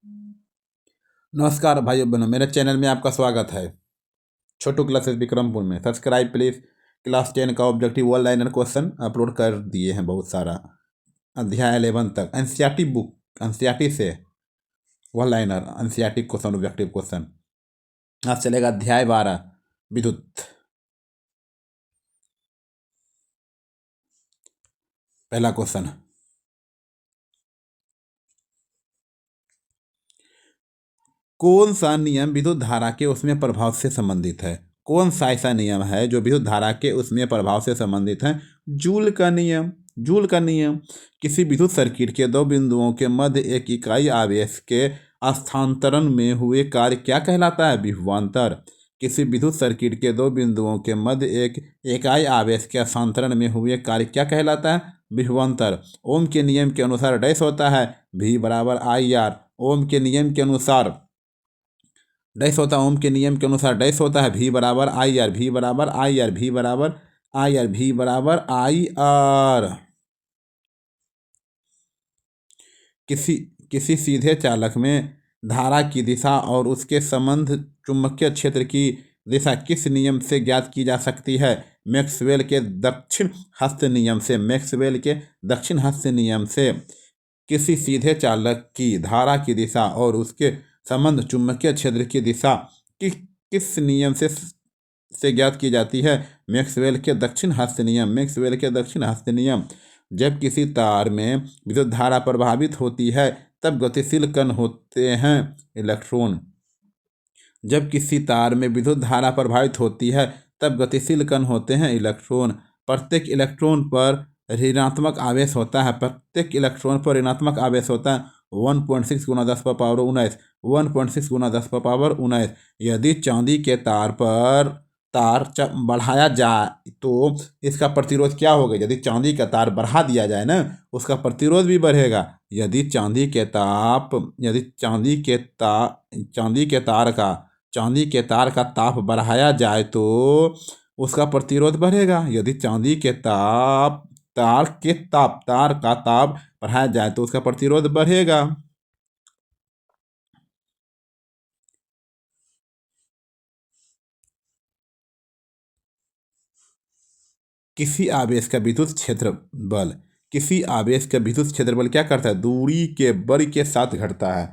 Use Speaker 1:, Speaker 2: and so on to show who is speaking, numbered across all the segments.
Speaker 1: नमस्कार भाइयों बहनों, मेरे चैनल में आपका स्वागत है। छोटू क्लासेस विक्रमपुर में सब्सक्राइब प्लीज। क्लास 10 का objective one liner question upload कर दिए हैं बहुत सारा। अध्याय 11 तक एनसीईआरटी बुक, एनसीईआरटी से one liner NCERT question, objective question. आज चलेगा अध्याय 12 विद्युत। पहला क्वेश्चन, कौन सा नियम विद्युत धारा के उसमें प्रभाव से संबंधित है? कौन सा ऐसा नियम है जो विद्युत धारा के उसमें प्रभाव से संबंधित है? जूल का नियम। जूल का नियम। किसी विद्युत सर्किट के दो बिंदुओं के मध्य एक इकाई आवेश के स्थानांतरण में हुए कार्य क्या कहलाता है? विभवांतर। किसी विद्युत सर्किट के दो बिंदुओं के मध्य एक इकाई आवेश के स्थानांतरण में हुए कार्य क्या कहलाता है? विभवांतर। ओम के नियम के अनुसार डैश होता है V बराबर IR। ओम के नियम के अनुसार डैश होता है, ओम के नियम के अनुसार डैश होता है V बराबर IR। V बराबर IR। V बराबर IR। V बराबर IR। किसी सीधे चालक में धारा की दिशा और उसके संबंध चुंबकीय क्षेत्र की दिशा किस नियम से ज्ञात की जा सकती है? मैक्सवेल के दक्षिण हस्त नियम से। मैक्सवेल के दक्षिण हस्त नियम से किसी सीधे चालक की धारा की दिशा और उसके संबंध चुंबकीय क्षेत्र की दिशा किस नियम से ज्ञात की जाती है? मैक्सवेल के दक्षिण हस्त नियम। मैक्सवेल के दक्षिण हस्त नियम। जब किसी तार में विद्युत धारा प्रभावित होती है तब गतिशील कण होते हैं इलेक्ट्रॉन। जब किसी तार में विद्युत धारा प्रभावित होती है तब गतिशील कण होते हैं इलेक्ट्रॉन। प्रत्येक इलेक्ट्रॉन पर ऋणात्मक आवेश होता है। प्रत्येक इलेक्ट्रॉन पर ऋणात्मक आवेश होता है 1.6 गुना 10 पर पावर 19। 1.6 गुना 10 पर पावर 19। यदि चांदी के तार पर बढ़ाया जाए तो इसका प्रतिरोध क्या होगा? यदि चांदी का तार बढ़ा दिया जाए ना, उसका प्रतिरोध भी बढ़ेगा। यदि चांदी के तार का ताप बढ़ाया जाए तो उसका प्रतिरोध बढ़ेगा। यदि चांदी के तार का ताप बढ़ाया जाए तो उसका प्रतिरोध बढ़ेगा। किसी आवेश का विद्युत क्षेत्र बल क्या करता है? दूरी के वर्ग के साथ घटता है।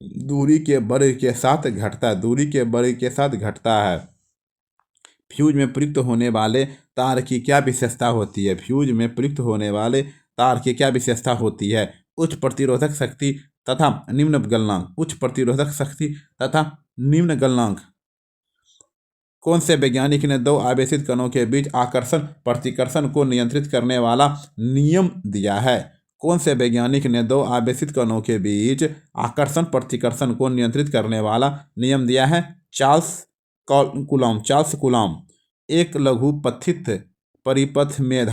Speaker 1: दूरी के वर्ग के साथ घटता है। फ्यूज में प्रयुक्त होने वाले तार की क्या विशेषता होती है? फ्यूज में प्रयुक्त होने वाले तार की क्या विशेषता होती है? उच्च प्रतिरोधक शक्ति तथा निम्न गलनांक। उच्च प्रतिरोधक शक्ति तथा निम्न गलनांक। कौन से वैज्ञानिक ने दो आवेशित कणों के बीच आकर्षण प्रतिकर्षण को नियंत्रित करने वाला नियम दिया है? कौन से वैज्ञानिक ने दो आवेशित कणों के बीच आकर्षण प्रतिकर्षण को नियंत्रित करने वाला नियम दिया है? Charles Coulomb. एक लघुपथित परिपथ में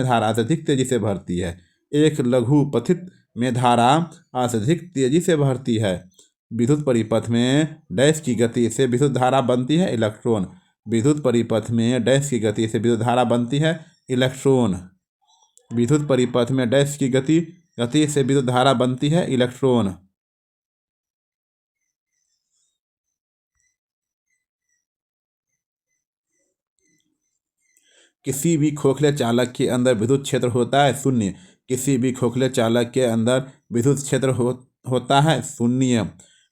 Speaker 1: धारा अत्यधिक तेजी से बढ़ती है। एक लघुपथित में धारा अत्यधिक तेजी से बढ़ती है। विद्युत परिपथ में डैश की गति से विद्युत धारा बनती है इलेक्ट्रॉन। विद्युत परिपथ में डैश की गति से विद्युत धारा बनती है इलेक्ट्रॉन। विद्युत परिपथ में डैश की गति से विद्युत धारा बनती है इलेक्ट्रॉन। किसी भी खोखले चालक के अंदर विद्युत क्षेत्र होता है शून्य। किसी भी खोखले चालक के अंदर विद्युत क्षेत्र होता है शून्य।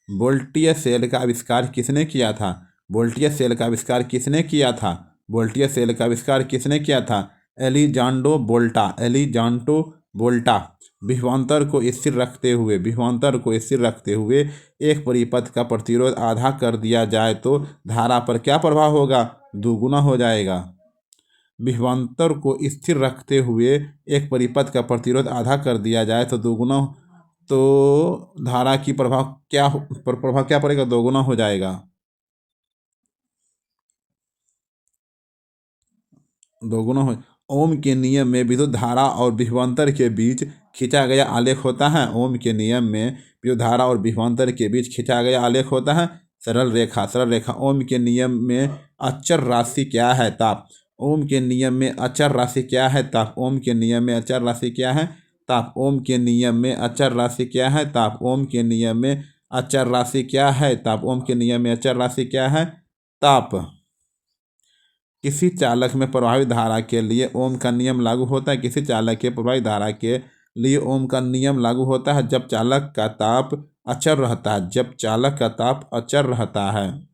Speaker 1: वोल्टीय सेल का आविष्कार किसने किया था? वोल्टीय सेल का आविष्कार किसने किया था? वोल्टीय सेल का आविष्कार किसने किया था? एलिजांड्रो वोल्टा। विभवांतर को स्थिर रखते हुए एक परिपथ का प्रतिरोध आधा कर दिया जाए तो धारा पर क्या प्रभाव होगा? दोगुना हो जाएगा। विभवांतर को स्थिर रखते हुए एक परिपथ का प्रतिरोध आधा कर दिया जाए तो दोगुना, तो धारा की प्रभाव क्या पड़ेगा? दोगुना हो जाएगा। ओम के नियम में विद्युत धारा और विभवांतर के बीच खींचा गया आलेख होता है। ओम के नियम में विद्युत धारा और विभवांतर के बीच खींचा गया आलेख होता है सरल रेखा। ओम के नियम में अचर राशि क्या है? ताप। ओम के नियम में अचर राशि क्या है? ताप। ओम के नियम में अचर राशि क्या है? ताप ओम के नियम में अचर राशि क्या है? ताप ओम के नियम में अचर राशि क्या है? ताप ओम के नियम में अचर राशि क्या है? ताप। किसी चालक में प्रवाहित धारा के लिए ओम का नियम लागू होता है। किसी चालक के प्रवाहित धारा के लिए ओम का नियम लागू होता है जब चालक का ताप अचर रहता है। जब चालक का ताप अचर रहता है।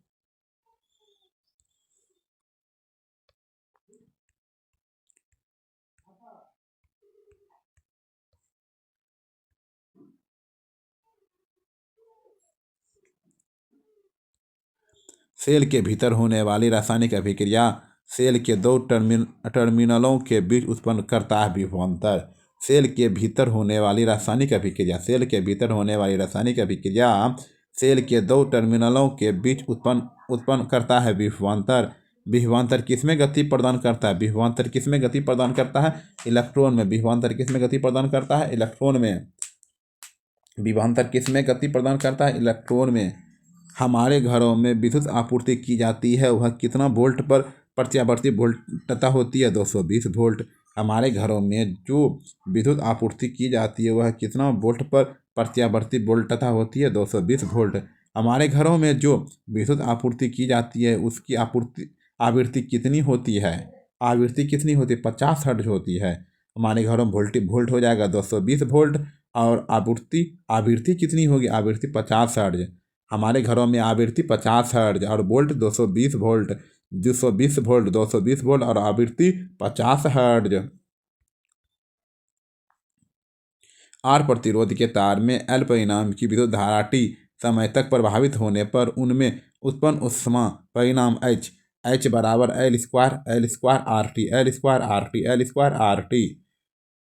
Speaker 1: सेल के भीतर होने वाली रासायनिक अभिक्रिया सेल के दो टर्मिनलों के बीच उत्पन्न करता है विभवांतर। सेल के भीतर होने वाली रासायनिक अभिक्रिया सेल के भीतर होने वाली रासायनिक अभिक्रिया सेल के दो टर्मिनलों के बीच उत्पन्न करता है विभवांतर। विभवांतर किसमें गति प्रदान करता है? विभवांतर किसमें गति प्रदान करता है? इलेक्ट्रॉन में। विभवांतर किसमें गति प्रदान करता है? इलेक्ट्रॉन में। विभवांतर किसमें गति प्रदान करता है? इलेक्ट्रॉन में। हमारे घरों में विद्युत आपूर्ति की जाती है, वह कितना वोल्ट पर प्रत्यावर्ती वोल्टता होती है? 220 वोल्ट। हमारे घरों में जो विद्युत आपूर्ति की जाती है वह कितना वोल्ट पर प्रत्यावर्ती वोल्टता होती है? 220 वोल्ट। हमारे घरों में जो विद्युत आपूर्ति की जाती है उसकी आवृत्ति कितनी होती है? आवृत्ति कितनी होती है? 50 हर्ट्ज होती है। हमारे घरों में वोल्ट हो जाएगा 220 वोल्ट और आवृत्ति कितनी होगी? आवृत्ति 50 हर्ट्ज। हमारे घरों में आवृत्ति 50 हर्ट्ज और वोल्ट 220 वोल्ट। 220 वोल्ट और आवृत्ति 50 हर्ट्ज। आर प्रतिरोध के तार में एल परिणाम की विद्युत धारा टी समय तक प्रभावित होने पर उनमें उत्पन्न ऊष्मा परिणाम एच बराबर L square R T.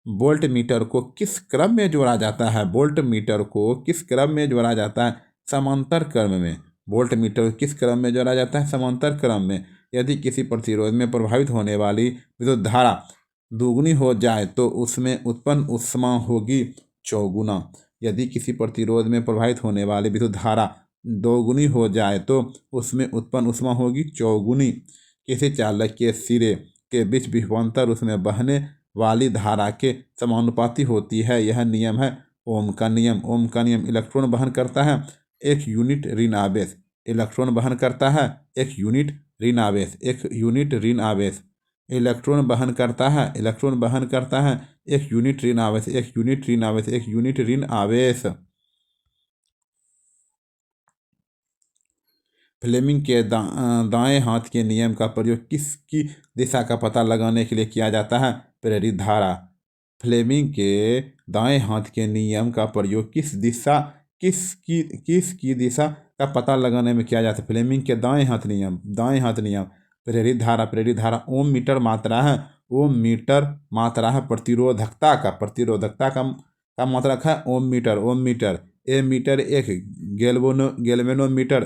Speaker 1: Volt meter को किस क्रम में जोड़ा जाता है? वोल्ट मीटर को किस क्रम में जोड़ा जाता है? समांतर क्रम में। वोल्ट मीटर किस क्रम में जोड़ा जाता है? समांतर क्रम में। यदि किसी प्रतिरोध में प्रभावित होने वाली विद्युत धारा दोगुनी हो जाए तो उसमें उत्पन्न ऊष्मा होगी चौगुना। यदि किसी प्रतिरोध में प्रभावित होने वाली विद्युत धारा दोगुनी हो जाए तो उसमें उत्पन्न ऊष्मा होगी चौगुनी। किसी चालक के सिरे के बीच विभवांतर उसमें बहने वाली धारा के समानुपाती होती है। यह नियम है ओम का नियम। ओम का नियम इलेक्ट्रॉन वहन करता है 1 यूनिट ऋण आवेश। इलेक्ट्रॉन वहन करता है 1 यूनिट ऋण आवेश। 1 यूनिट ऋण आवेश। इलेक्ट्रॉन वहन करता है 1 यूनिट ऋण आवेश। 1 यूनिट ऋण आवेश। 1 यूनिट ऋण आवेश। फ्लेमिंग के दाएं हाथ के नियम का प्रयोग किसकी दिशा का पता लगाने के लिए किया जाता है? प्रेरित धारा। फ्लेमिंग के दाएं हाथ के नियम का प्रयोग किसकी दिशा का पता लगाने में किया जाता है? फ्लेमिंग के दाएं हाथ नियम। प्रेरित धारा ओम मीटर मात्रा है। ओम मीटर मात्रा है प्रतिरोधकता का मात्रक है ओम मीटर। ए मीटर एक गैल्वेनोमीटर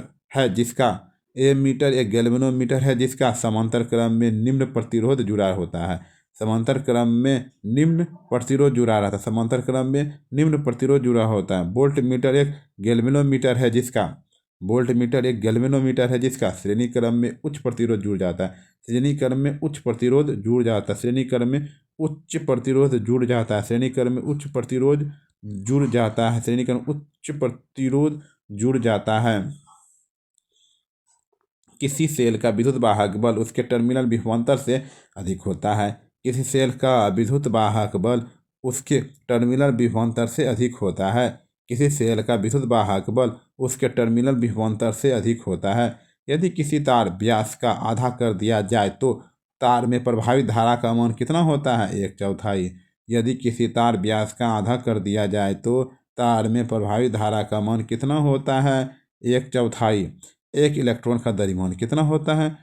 Speaker 1: है जिसका समांतर क्रम में निम्न प्रतिरोध जुड़ा होता है। समांतर क्रम में निम्न प्रतिरोध जुड़ा होता है। वोल्ट मीटर एक गैल्वेनोमीटर है जिसका श्रेणी क्रम में उच्च प्रतिरोध जुड़ जाता है। श्रेणी क्रम में उच्च प्रतिरोध जुड़ जाता है। किसी सेल का विद्युत वाहक बल उसके टर्मिनल विभवांतर से अधिक होता है। किसी सेल का विद्युत वाहक बल उसके टर्मिनल विभवांतर से अधिक होता है। किसी सेल का विद्युत वाहक बल उसके टर्मिनल विभवांतर से अधिक होता है। यदि किसी तार व्यास का आधा कर दिया जाए तो तार में प्रभावित धारा का मान कितना होता है? 1/4। यदि किसी तार व्यास का आधा कर दिया जाए तो तार में प्रभावित धारा का मान कितना होता है? 1/4। एक इलेक्ट्रॉन का द्रव्यमान कितना होता है?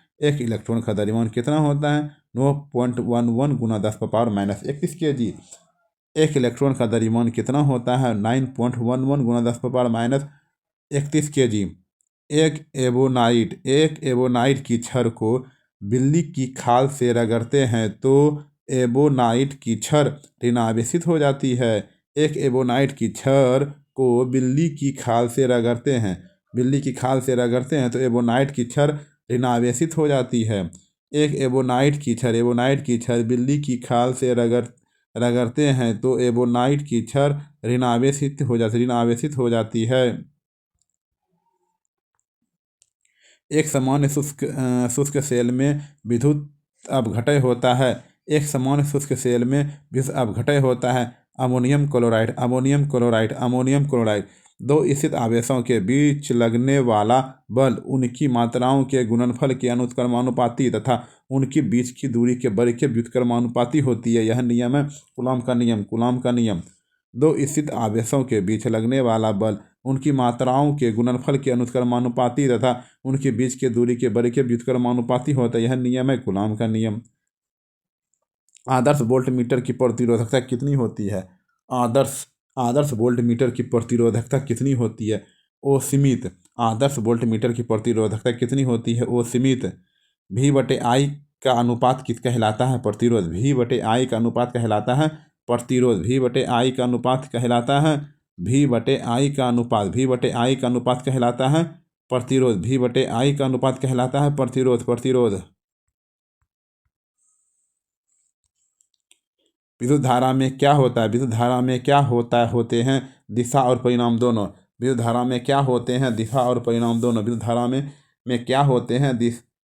Speaker 1: 9.11 गुना 10⁻−31 kg। एक इलेक्ट्रॉन का द्रव्यमान कितना होता है? 9.11 गुना 10⁻31 kg। एक एबोनाइट की छड़ को बिल्ली की खाल से रगड़ते हैं तो एबोनाइट की छड़ ऋणावेशित हो जाती है। एक एबोनाइट की छड़ को बिल्ली की खाल से रगड़ते हैं तो एबोनाइट की छड़ ऋणावेशित हो जाती है। एक एबोनाइट की छड़ बिल्ली की खाल से रगड़ते हैं तो एबोनाइट की छड़ ऋण आवेशित हो जाती है। एक सामान्य शुष्क सेल में विद्युत अपघटय होता है। एक सामान्य शुष्क सेल में विद्युत अपघटय होता है। अमोनियम क्लोराइड दो स्थित आवेशों के बीच लगने वाला बल उनकी मात्राओं के गुणनफल के अनुक्रमानुपाती तथा उनकी बीच की दूरी के वर्ग के व्युत्क्रमानुपाती होती है। यह नियम है कूलॉम का नियम। दो स्थित आवेशों के बीच लगने वाला बल उनकी मात्राओं के गुणनफल के अनुक्रमानुपाती तथा उनके बीच के दूरी के वर्ग के व्युत्क्रमानुपाती होता है। यह नियम है कूलॉम का नियम। आदर्श वोल्टमीटर की प्रतिरोधकता कितनी होती है? आदर्श वोल्टमीटर की प्रतिरोधकता कितनी होती है? ओ सीमित। आदर्श वोल्टमीटर की प्रतिरोधकता कितनी होती है? ओ सीमित। V/I का अनुपात किस कहलाता है? प्रतिरोध। V/I का अनुपात कहलाता है प्रतिरोध। V/I का अनुपात कहलाता है V/I का अनुपात V/I का अनुपात कहलाता है प्रतिरोध। V/I का अनुपात कहलाता है प्रतिरोध। विद्युत धारा में क्या होता है? विद्युत धारा में क्या होते हैं दिशा और परिणाम दोनों। विद्युत धारा में क्या होते हैं दिशा और परिणाम दोनों। विद्युत धारा में क्या होते हैं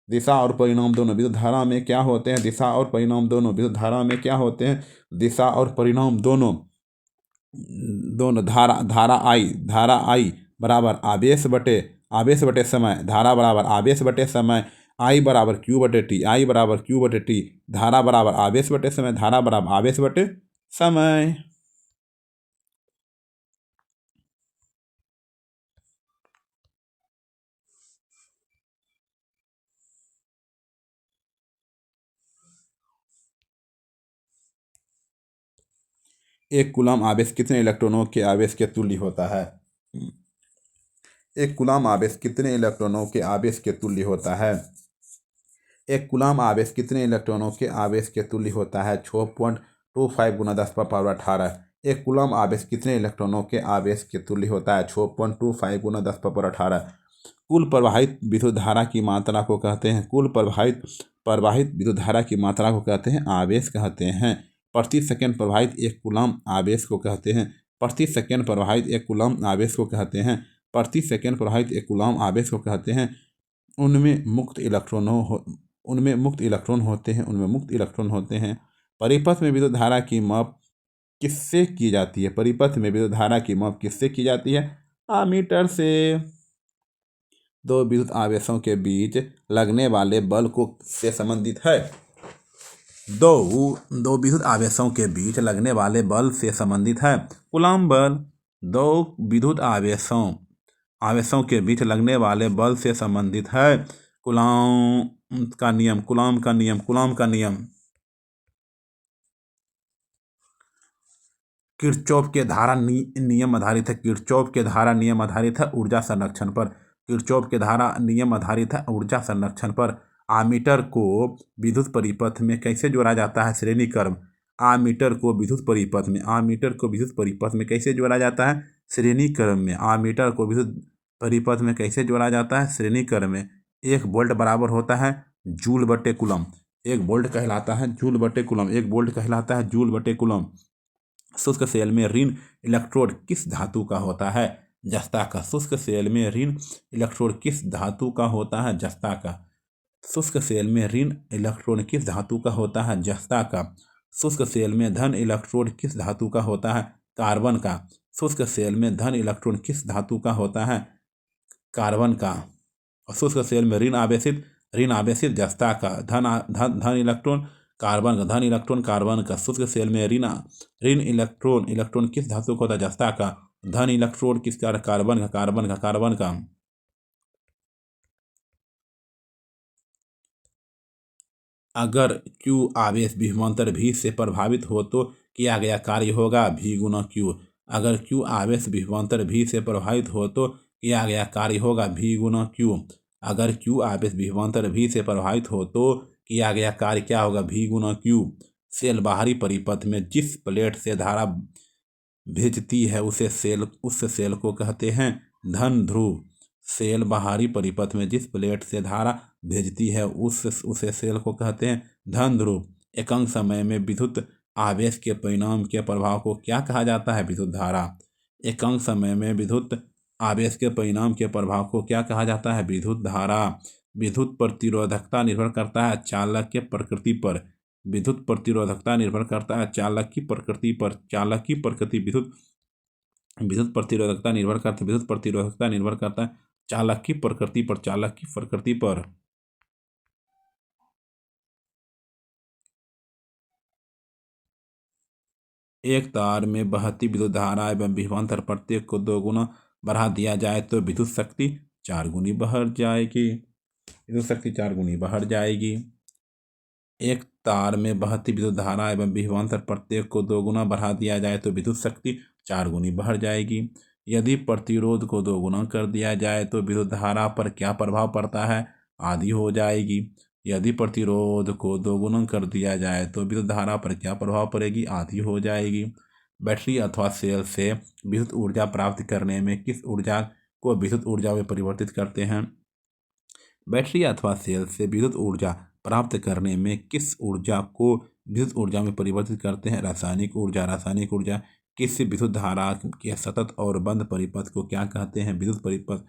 Speaker 1: दिशा और परिणाम दोनों। विद्युत धारा में क्या होते हैं दिशा और परिणाम दोनों। विद्युत धारा में क्या होते हैं दिशा और परिणाम दोनों। धारा I बराबर आवेश बटे समय। धारा बराबर आवेश बटे समय। I बराबर Q/T। धारा बराबर आवेश बटे समय। धारा बराबर आवेश बटे समय। एक कूलॉम आवेश कितने इलेक्ट्रॉनों के आवेश के तुल्य होता है? एक कूलॉम आवेश कितने इलेक्ट्रॉनों के आवेश के तुल्य होता है? एक कूलॉम आवेश कितने इलेक्ट्रॉनों के आवेश के तुल्य होता है? 6.25 × 1018। एक कूलॉम आवेश कितने इलेक्ट्रॉनों के आवेश के तुल्य होता है? 6.25 × 1018। कुल प्रवाहित विद्युत धारा की मात्रा को कहते हैं विद्युत धारा की मात्रा को कहते हैं आवेश कहते हैं। प्रति सेकंड प्रवाहित एक कूलॉम आवेश को कहते हैं प्रति सेकंड प्रवाहित एक कूलॉम आवेश को कहते हैं प्रति सेकंड प्रवाहित एक कूलॉम आवेश को कहते हैं। उनमें मुक्त इलेक्ट्रॉन होते हैं। परिपथ में विद्युत धारा की माप किससे की जाती है? परिपथ में विद्युत धारा की माप किससे की जाती है? आमीटर से। दो विद्युत आवेशों के बीच लगने वाले बल से संबंधित है। दो विद्युत आवेशों के बीच लगने वाले बल से संबंधित है कूलॉम बल। दो विद्युत आवेशों के बीच लगने वाले बल से संबंधित है कूलॉम का नियम। किरचॉफ के धारा नियम आधारित है ऊर्जा संरक्षण पर। किरचॉफ के धारा नियम आधारित है ऊर्जा संरक्षण पर। आमीटर को विद्युत परिपथ में कैसे जोड़ा जाता है? श्रेणी क्रम। आमीटर को विद्युत परिपथ में कैसे जोड़ा जाता है? श्रेणी क्रम में। आमीटर को विद्युत परिपथ में कैसे जोड़ा जाता है? श्रेणी क्रम में। 1 वोल्ट बराबर होता है जूल बटे कूलम। 1 वोल्ट कहलाता है जूल बटे कूलम। शुष्क सेल में ऋण इलेक्ट्रोड किस धातु का होता है? जस्ता का। शुष्क सेल में ऋण इलेक्ट्रोड किस धातु का होता है? जस्ता का। शुष्क सेल में ऋण इलेक्ट्रॉन किस धातु का होता है? जस्ता का। शुष्क सेल में धन इलेक्ट्रोड किस धातु का होता है? कार्बन का। शुष्क सेल में धन इलेक्ट्रॉन किस धातु का होता है? कार्बन का। और शुष्क सेल में ऋण आवेशित जस्ता का। धन इलेक्ट्रॉन कार्बन का। शुष्क सेल में ऋण इलेक्ट्रॉन किस धातु का होता है? जस्ता का। धन इलेक्ट्रोड किसका? कार्बन का। अगर Q आवेश विभवांतर V से प्रभावित हो तो किया गया कार्य होगा V × Q। अगर Q आवेश विभवांतर V से प्रभावित हो तो किया गया कार्य होगा V × Q। अगर Q आवेश विभवांतर V से प्रभावित हो तो किया गया कार्य क्या होगा? V × Q। सेल बाहरी परिपथ में जिस प्लेट से धारा भेजती है उस सेल को कहते हैं धन ध्रुव। सेल बाहरी परिपथ में जिस प्लेट से धारा भेजती है उस सेल को कहते हैं धन ध्रुव। एकांक समय में विद्युत आवेश के परिणाम के प्रभाव को क्या कहा जाता है? विद्युत धारा। एकांक समय में विद्युत आवेश के परिणाम के प्रभाव को क्या कहा जाता है? विद्युत धारा। विद्युत प्रतिरोधकता निर्भर करता है चालक के प्रकृति पर। विद्युत प्रतिरोधकता निर्भर करता है चालक की प्रकृति पर। चालक की प्रकृति विद्युत विद्युत प्रतिरोधकता निर्भर करता है विद्युत प्रतिरोधकता निर्भर करता है चालक की प्रकृति पर। चालक की प्रकृति पर। एक तार में बहती विद्युत धारा एवं विभवांतर प्रत्येक को 2 गुना बढ़ा दिया जाए तो विद्युत शक्ति 4 गुनी बढ़ जाएगी। विद्युत शक्ति 4 गुनी बढ़ जाएगी। एक तार में बहती विद्युत धारा एवं विभवांतर प्रत्येक को 2 गुना बढ़ा दिया जाए तो विद्युत शक्ति 4 गुनी बढ़ जाएगी। यदि प्रतिरोध को 2 गुना कर दिया जाए तो विद्युत धारा पर क्या प्रभाव पड़ता है? आधी हो जाएगी। यदि प्रतिरोध को 2 गुना कर दिया जाए तो विद्युत धारा पर क्या प्रभाव पड़ेगी? आधी हो जाएगी। बैटरी अथवा सेल से विद्युत ऊर्जा प्राप्त करने में किस ऊर्जा को विद्युत ऊर्जा में परिवर्तित करते हैं? बैटरी अथवा सेल से विद्युत ऊर्जा प्राप्त करने में किस ऊर्जा को विद्युत ऊर्जा में परिवर्तित करते हैं? रासायनिक ऊर्जा। रासायनिक ऊर्जा। किसी विद्युत धारा के सतत और बंद परिपथ को क्या कहते हैं? विद्युत परिपथ।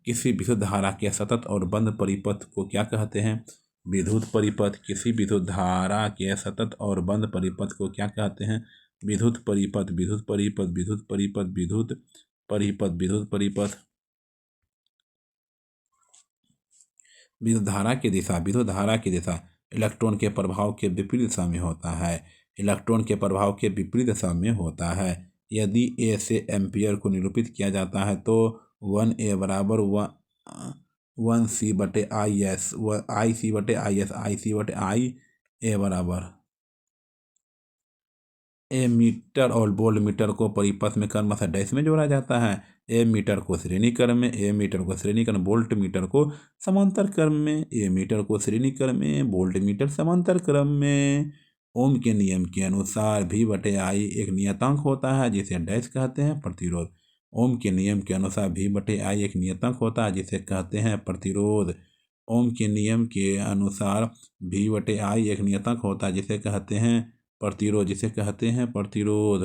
Speaker 1: किसी विद्युत धारा के सतत और बंद परिपथ को क्या कहते हैं? विद्युत परिपथ। किसी विद्युत धारा के सतत और बंद परिपथ को क्या कहते हैं? विद्युत परिपथ। विद्युत परिपथ। विद्युत परिपथ। विद्युत परिपथ। विद्युत परिपथ। विद्युत धारा की दिशा। विद्युत धारा की दिशा इलेक्ट्रॉन के प्रभाव के विपरीत दिशा में होता है। इलेक्ट्रॉन के प्रभाव के विपरीत दिशा में होता है। यदि ए से एम्पियर को निरूपित किया जाता है तो 1A बराबर 1C/IS। IC/IS। IC/IA बराबर ए मीटर और वोल्ट मीटर को परिपथ में क्रमशः डैश में जोड़ा जाता है। ए मीटर को श्रेणी क्रम में। ए मीटर को श्रेणी क्रम। वोल्ट मीटर को समांतर क्रम में। ए मीटर को श्रेणी क्रम में। वोल्ट मीटर समांतर क्रम में। ओम के नियम के अनुसार V/I एक नियतांक होता है जिसे डैश कहते हैं प्रतिरोध। ओम के नियम के अनुसार V/I एक नियतांक होता है जिसे कहते हैं प्रतिरोध। ओम के नियम के अनुसार V/I एक नियतांक होता है जिसे कहते हैं प्रतिरोध। जिसे कहते हैं प्रतिरोध।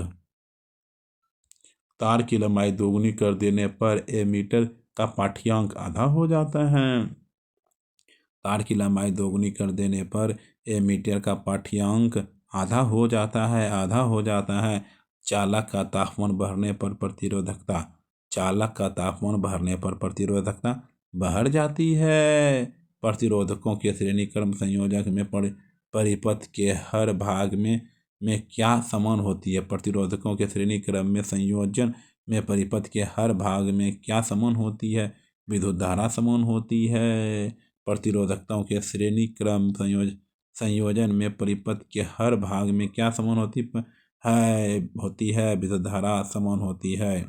Speaker 1: तार की लंबाई दोगुनी कर देने पर एमीटर का पाठ्यांक आधा हो जाता है। तार की लंबाई दोगुनी कर देने पर एमीटर का पाठ्यांक आधा हो जाता है। आधा हो जाता है। चालक का तापमान बढ़ने पर प्रतिरोधकता। चालक का तापमान बढ़ने पर प्रतिरोधकता बढ़ जाती है। प्रतिरोधकों के श्रेणी क्रम संयोजक में परिपथ के हर भाग में क्या समान होती है? प्रतिरोधकों के श्रेणी क्रम में संयोजन में परिपथ के हर भाग में क्या समान होती है? विद्युत धारा समान होती है। प्रतिरोधकताओं के श्रेणी क्रम संयोजन में परिपथ के हर भाग में क्या समान होती है? विद्युत धारा समान होती है।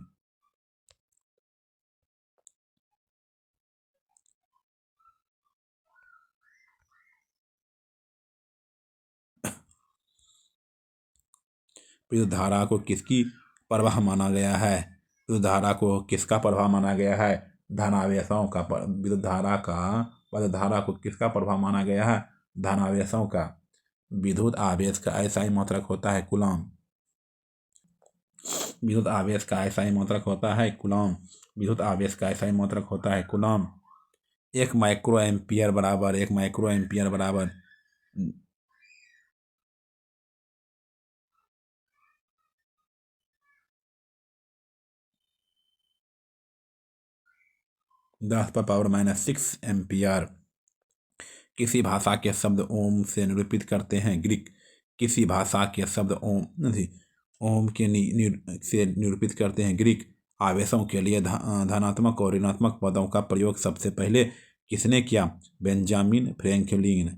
Speaker 1: विद्युत धारा को किसकी प्रवाह माना गया है? विद्युत धारा को किसका प्रवाह माना गया है? धनावेशों का। विद्युत धारा को किसका प्रवाह माना गया है? धनावेशों का। विद्युत आवेश का ऐसा ही मात्रक होता है कूलॉम। विद्युत आवेश का ऐसा ही मात्रक होता है कूलॉम। विद्युत आवेश का ऐसा ही मात्रक होता है कूलॉम। 1 माइक्रो एम्पियर बराबर 10⁻⁻⁶ एम्पियर। किसी भाषा के शब्द ओम से निरूपित करते हैं ग्रीक। किसी भाषा के शब्द ओम के से निरूपित करते हैं ग्रीक। आवेशों के लिए धनात्मक और ऋणात्मक पदों का प्रयोग सबसे पहले किसने किया? Benjamin Franklin.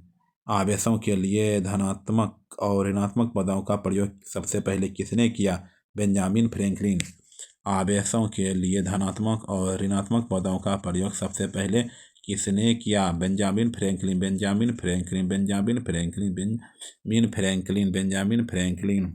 Speaker 1: आवेशों के लिए धनात्मक और ऋणात्मक पदों का प्रयोग सबसे पहले किसने किया? Benjamin Franklin. आवेशों के लिए धनात्मक और ऋणात्मक पदों का प्रयोग सबसे पहले किसने किया? Benjamin Franklin. Benjamin Franklin. Benjamin Franklin. Benjamin Franklin. Benjamin Franklin.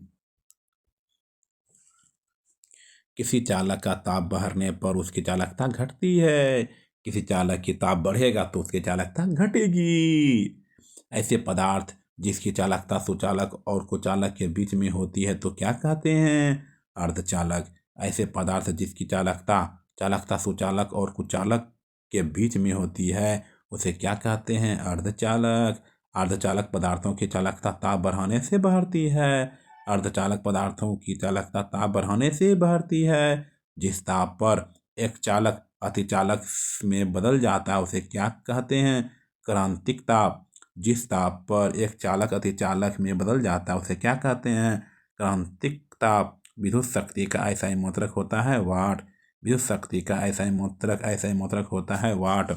Speaker 1: किसी चालक का ताप बढ़ने पर उसकी चालकता घटती है। किसी चालक की ताप बढ़ेगा तो उसकी चालकता घटेगी। ऐसे पदार्थ जिसकी चालकता सुचालक और कुचालक के बीच में होती है तो क्या कहते हैं? अर्धचालक। ऐसे पदार्थ जिसकी चालकता सुचालक और कुचालक के बीच में होती है उसे क्या कहते हैं? अर्धचालक। अर्धचालक पदार्थों की चालकता ताप बढ़ाने से बढ़ती है। अर्धचालक पदार्थों की चालकता ताप बढ़ाने से बढ़ती है। जिस ताप पर एक चालक अतिचालक में बदल जाता है उसे क्या कहते हैं? क्रांतिक ताप। जिस ताप पर एक चालक अतिचालक में बदल जाता है उसे क्या कहते हैं? क्रांतिक ताप। विद्युत शक्ति का ऐसा ही मात्रक होता है वाट। विद्युत शक्ति का ऐसा ही मात्रक होता है वाट।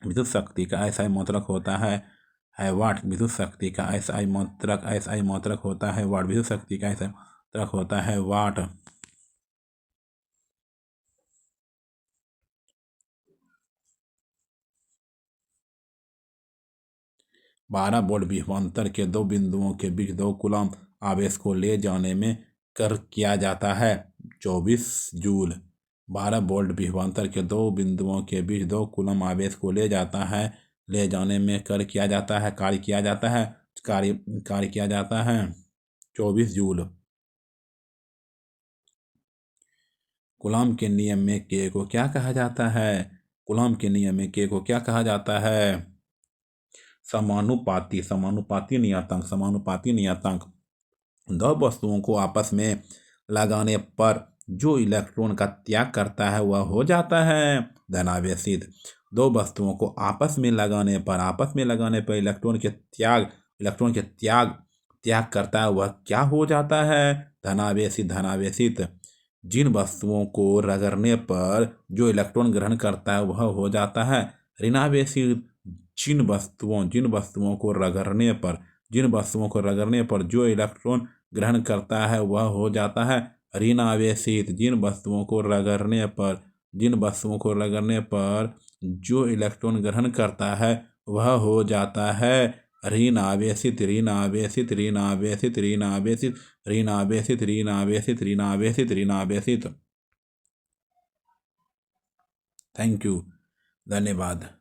Speaker 1: विद्युत शक्ति का ऐसा ही मात्रक होता है वाट। विद्युत शक्ति का ऐसा ही मात्रक होता है वाट। विद्युत शक्ति का ऐसा मात्रक होता है वाट। 12 वोल्ट विभवांतर के दो बिंदुओं के बीच 2 कूलम आवेश को ले जाने में कर किया जाता है 24 जूल। 12 वोल्ट विभवांतर के दो बिंदुओं के बीच 2 कूलम आवेश को ले जाने में कार्य किया जाता है 24 जूल। कूलॉम के नियम में के को क्या कहा जाता है? कूलॉम के नियम में के को क्या कहा जाता है? समानुपाती नियतांक। दो वस्तुओं को आपस में लगाने पर जो इलेक्ट्रॉन का त्याग करता है वह हो जाता है धनावेशित। दो वस्तुओं को आपस में लगाने पर इलेक्ट्रॉन के त्याग करता है वह क्या हो जाता है? धनावेशित। जिन वस्तुओं को रगड़ने पर जो इलेक्ट्रॉन ग्रहण करता है वह हो जाता है ऋणावेशित। जिन वस्तुओं को रगड़ने पर जो इलेक्ट्रॉन ग्रहण करता है वह हो जाता है ऋणावेशित। जिन वस्तुओं को रगड़ने पर जो इलेक्ट्रॉन ग्रहण करता है वह हो जाता है ऋणावेशित। Thank you. धन्यवाद।